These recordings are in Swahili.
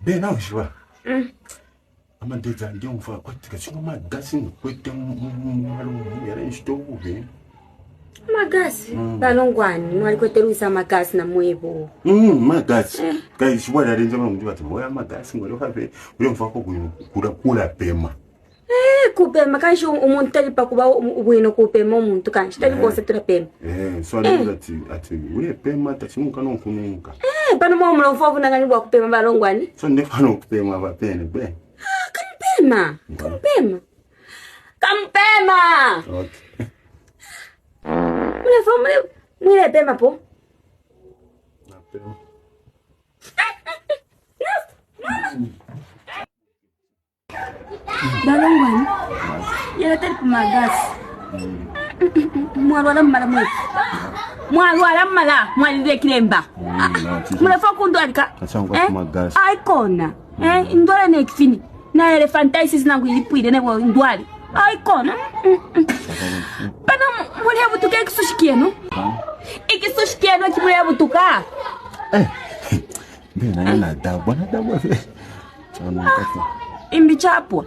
Bem, não, Joa. A mandeza de um foi quatro que uma gasin kwete era estou bem. Magasi ba Longwani nwali kweteruisa magasi na mwebo. Magasi. Kai shibona lenze mna mntu bathi moya magasi ngolo have ule mfako kula pema. Kupema kanshi umuntu talipa kuba ubwino kupema umuntu kanshi talibose turapema. So ati ule pema tachimuka nonkunuka. Pano mwa mlofovu nangani bwa kupema ba Longwani. So ndefana kupema ba pene be. Kampema. Okay. Mule pema po. Na pema. Ba Longwani. Yala talipa magasi. Mwalwala mmala mwe. Mwalwala mmala mwalire kiremba. Mulafa kundwalika. Magasi. Aikona. Ndwala ne kifini. Na elephantiasis nangu ilipwile nebo ndwali. Aikona. Pana muli abutuka ikisushi kienu? Ikisushi kienu kimuli abutuka? Bena yana dabwa. Imbi chapwa.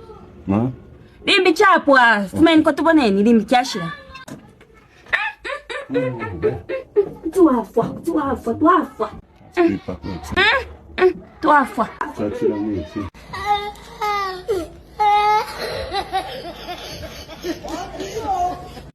Limbi chapwa. Fumeni kwa tuboneni limbi chashira. Tuafwa. Tuafwa. Chachira mwisi.